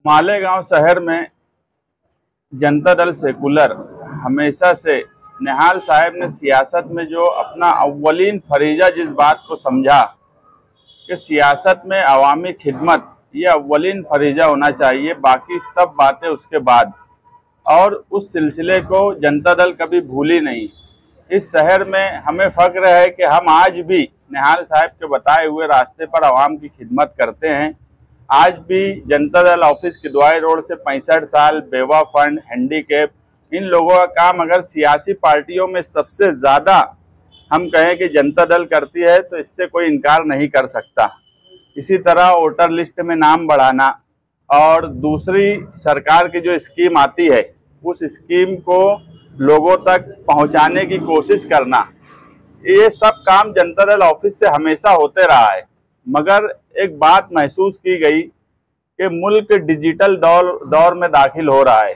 मालेगांव शहर में जनता दल सेकुलर हमेशा से निहाल साहब ने सियासत में जो अपना अव्वलीन फरीजा जिस बात को समझा कि सियासत में अवामी खिदमत ये अव्वलीन फरीजा होना चाहिए, बाकी सब बातें उसके बाद। और उस सिलसिले को जनता दल कभी भूली नहीं। इस शहर में हमें फख्र है कि हम आज भी निहाल साहब के बताए हुए रास्ते पर आवाम की खिदमत करते हैं। आज भी जनता दल ऑफिस किदवाई रोड से 65 साल बेवा फंड, हैंडीकैप, इन लोगों का काम अगर सियासी पार्टियों में सबसे ज़्यादा हम कहें कि जनता दल करती है तो इससे कोई इनकार नहीं कर सकता। इसी तरह वोटर लिस्ट में नाम बढ़ाना और दूसरी सरकार की जो स्कीम आती है उस स्कीम को लोगों तक पहुंचाने की कोशिश करना, ये सब काम जनता दल ऑफिस से हमेशा होते रहा है। मगर एक बात महसूस की गई कि मुल्क डिजिटल दौर में दाखिल हो रहा है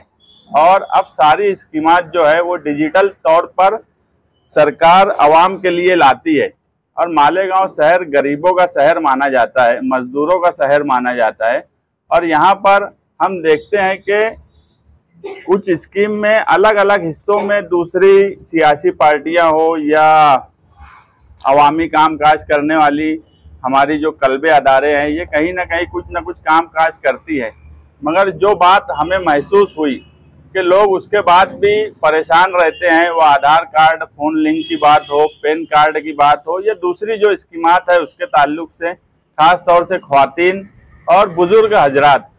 और अब सारी स्कीमात जो है वो डिजिटल तौर पर सरकार आवाम के लिए लाती है। और मालेगांव शहर गरीबों का शहर माना जाता है, मजदूरों का शहर माना जाता है। और यहाँ पर हम देखते हैं कि कुछ स्कीम में अलग अलग हिस्सों में दूसरी सियासी पार्टियां हो या अवामी काम काज करने वाली हमारी जो कल्बे अदारे हैं, ये कहीं ना कहीं कुछ ना कुछ काम काज करती है। मगर जो बात हमें महसूस हुई कि लोग उसके बाद भी परेशान रहते हैं, वो आधार कार्ड, फ़ोन लिंक की बात हो, पैन कार्ड की बात हो या दूसरी जो स्कीमात है उसके ताल्लुक से, ख़ास तौर से ख्वातीन और बुज़ुर्ग हजरात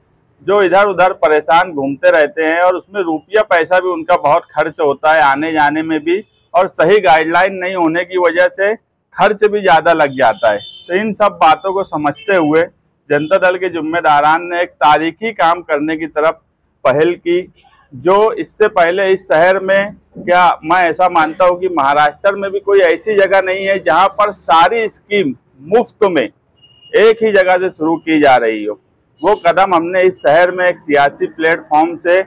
जो इधर उधर परेशान घूमते रहते हैं और उसमें रुपया पैसा भी उनका बहुत खर्च होता है आने जाने में भी, और सही गाइडलाइन नहीं होने की वजह से खर्च भी ज़्यादा लग जाता है। तो इन सब बातों को समझते हुए जनता दल के जिम्मेदारान ने एक तारीखी काम करने की तरफ पहल की, जो इससे पहले इस शहर में, क्या मैं ऐसा मानता हूँ कि महाराष्ट्र में भी कोई ऐसी जगह नहीं है जहाँ पर सारी स्कीम मुफ्त में एक ही जगह से शुरू की जा रही हो। वो कदम हमने इस शहर में एक सियासी प्लेटफॉर्म से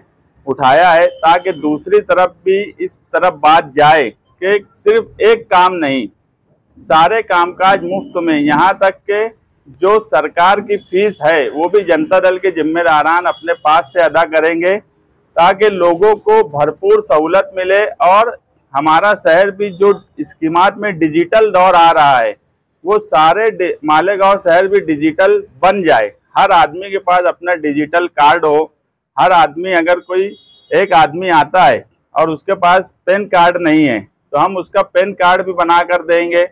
उठाया है ताकि दूसरी तरफ भी इस तरफ बात जाए कि सिर्फ एक काम नहीं, सारे कामकाज मुफ्त में। यहाँ तक के जो सरकार की फीस है वो भी जनता दल के जिम्मेदारान अपने पास से अदा करेंगे ताकि लोगों को भरपूर सहूलत मिले और हमारा शहर भी जो स्कीमात में डिजिटल दौर आ रहा है वो सारे मालेगांव शहर भी डिजिटल बन जाए। हर आदमी के पास अपना डिजिटल कार्ड हो। हर आदमी, अगर कोई एक आदमी आता है और उसके पास पैन कार्ड नहीं है तो हम उसका पैन कार्ड भी बना कर देंगे।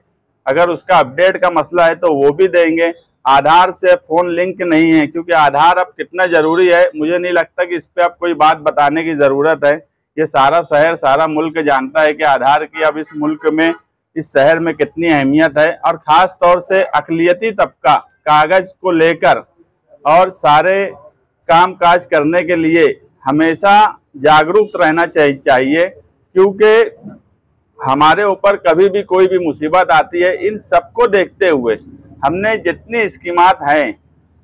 अगर उसका अपडेट का मसला है तो वो भी देंगे। आधार से फ़ोन लिंक नहीं है, क्योंकि आधार अब कितना ज़रूरी है मुझे नहीं लगता कि इस पर अब कोई बात बताने की ज़रूरत है। ये सारा शहर, सारा मुल्क जानता है कि आधार की अब इस मुल्क में, इस शहर में कितनी अहमियत है। और ख़ास तौर से अक़लियती तबका कागज़ को लेकर और सारे काम काज करने के लिए हमेशा जागरूक रहना चाहिए, क्योंकि हमारे ऊपर कभी भी कोई भी मुसीबत आती है। इन सबको देखते हुए हमने जितनी स्कीमात हैं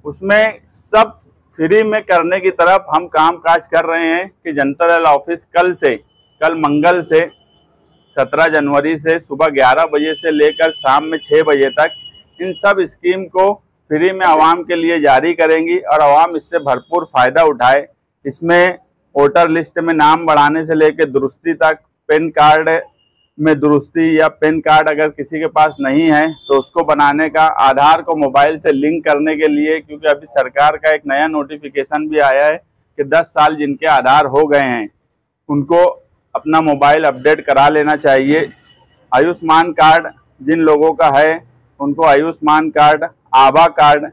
उसमें सब फ्री में करने की तरफ हम काम काज कर रहे हैं कि जनता दल ऑफिस कल मंगल से 17 जनवरी से सुबह 11 बजे से लेकर शाम में 6 बजे तक इन सब स्कीम को फ्री में आवाम के लिए जारी करेंगी और आवाम इससे भरपूर फ़ायदा उठाए। इसमें वोटर लिस्ट में नाम बढ़ाने से लेकर दुरुस्ती तक, पैन कार्ड में दुरुस्ती या पैन कार्ड अगर किसी के पास नहीं है तो उसको बनाने का, आधार को मोबाइल से लिंक करने के लिए, क्योंकि अभी सरकार का एक नया नोटिफिकेशन भी आया है कि 10 साल जिनके आधार हो गए हैं उनको अपना मोबाइल अपडेट करा लेना चाहिए। आयुष्मान कार्ड जिन लोगों का है उनको आयुष्मान कार्ड, आभा कार्ड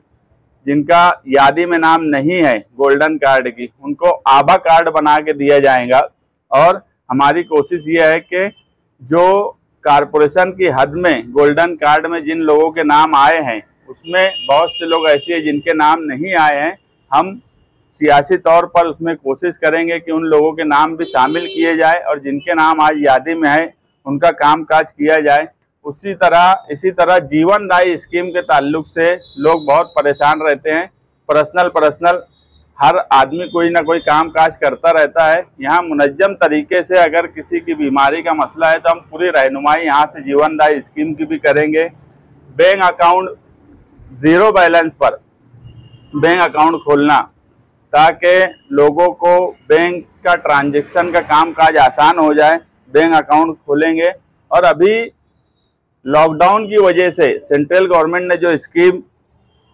जिनका यादी में नाम नहीं है गोल्डन कार्ड की, उनको आभा कार्ड बना के दिया जाएगा। और हमारी कोशिश ये है कि जो कारपोरेशन की हद में गोल्डन कार्ड में जिन लोगों के नाम आए हैं उसमें बहुत से लोग ऐसे हैं जिनके नाम नहीं आए हैं। हम सियासी तौर पर उसमें कोशिश करेंगे कि उन लोगों के नाम भी शामिल किए जाए और जिनके नाम आज यादी में है उनका कामकाज किया जाए। इसी तरह जीवन दायी स्कीम के ताल्लुक से लोग बहुत परेशान रहते हैं। पर्सनल हर आदमी कोई ना कोई काम काज करता रहता है। यहाँ मुनज्जम तरीके से अगर किसी की बीमारी का मसला है तो हम पूरी रहनुमाई यहाँ से जीवन दायी स्कीम की भी करेंगे। बैंक अकाउंट, ज़ीरो बैलेंस पर बैंक अकाउंट खोलना, ताकि लोगों को बैंक का ट्रांजैक्शन का कामकाज आसान हो जाए, बैंक अकाउंट खोलेंगे। और अभी लॉकडाउन की वजह से सेंट्रल गवर्नमेंट ने जो स्कीम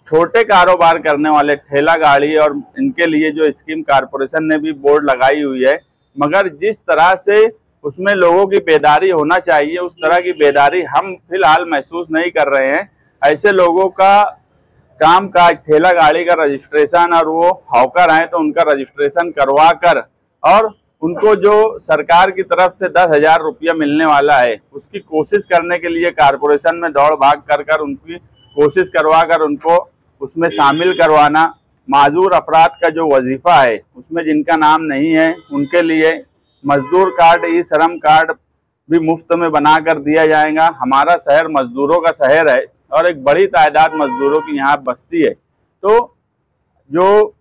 छोटे कारोबार करने वाले ठेला गाड़ी और इनके लिए जो स्कीम कारपोरेशन ने भी बोर्ड लगाई हुई है, मगर जिस तरह से उसमें लोगों की बेदारी होना चाहिए उस तरह की बेदारी हम फिलहाल महसूस नहीं कर रहे हैं। ऐसे लोगों का काम काज ठेला गाड़ी का रजिस्ट्रेशन, और वो हॉकर हैं तो उनका रजिस्ट्रेशन करवा कर और उनको जो सरकार की तरफ से 10,000 रुपया मिलने वाला है उसकी कोशिश करने के लिए कारपोरेशन में दौड़ भाग कर उनकी कोशिश करवा कर उनको उसमें शामिल करवाना। माजूर अफराद का जो वजीफा है उसमें जिनका नाम नहीं है उनके लिए मजदूर कार्ड, ई श्रम कार्ड भी मुफ्त में बना कर दिया जाएगा। हमारा शहर मजदूरों का शहर है और एक बड़ी तादाद मजदूरों की यहाँ बसती है, तो जो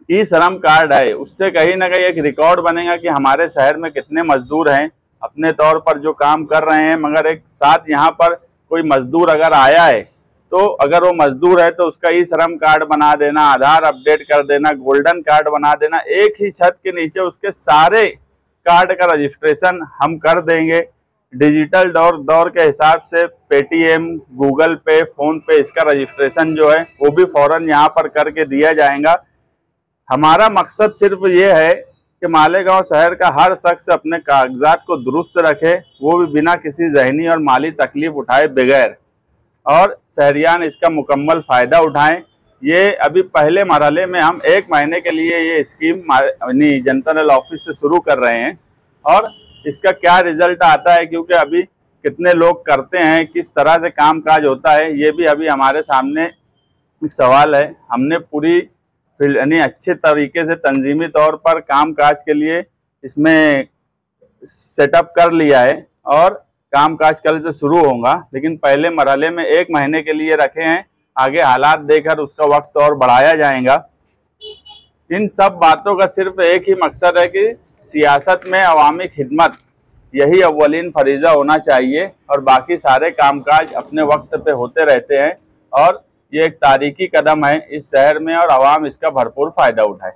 ई श्रम कार्ड है उससे कहीं ना कहीं एक रिकॉर्ड बनेगा कि हमारे शहर में कितने मजदूर हैं अपने तौर पर जो काम कर रहे हैं। मगर एक साथ यहाँ पर कोई मजदूर अगर आया है तो अगर वो मजदूर है तो उसका ई श्रम कार्ड बना देना, आधार अपडेट कर देना, गोल्डन कार्ड बना देना, एक ही छत के नीचे उसके सारे कार्ड का रजिस्ट्रेशन हम कर देंगे। डिजिटल दौर के हिसाब से पेटीएम, गूगल पे, फोन पे इसका रजिस्ट्रेशन जो है वो भी फौरन यहाँ पर करके दिया जाएगा। हमारा मकसद सिर्फ ये है कि मालेगांव शहर का हर शख्स अपने कागजात को दुरुस्त रखे, वो भी बिना किसी जहनी और माली तकलीफ उठाए बगैर, और शहरियान इसका मुकम्मल फ़ायदा उठाएं। ये अभी पहले मरहले में हम 1 महीने के लिए ये स्कीम जनता दल ऑफिस से शुरू कर रहे हैं और इसका क्या रिजल्ट आता है, क्योंकि अभी कितने लोग करते हैं, किस तरह से कामकाज होता है, ये भी अभी हमारे सामने एक सवाल है। हमने पूरी अच्छे तरीके से तंजीमी तौर पर कामकाज के लिए इसमें सेटअप कर लिया है और कामकाज कल से शुरू होगा, लेकिन पहले मरहले में 1 महीने के लिए रखे हैं। आगे हालात देखकर उसका वक्त और बढ़ाया जाएगा। इन सब बातों का सिर्फ एक ही मकसद है कि सियासत में अवामी खिदमत यही अव्वलीन फरीज़ा होना चाहिए और बाकी सारे कामकाज अपने वक्त पे होते रहते हैं। और ये एक तारीखी कदम है इस शहर में और आवाम इसका भरपूर फ़ायदा उठाए।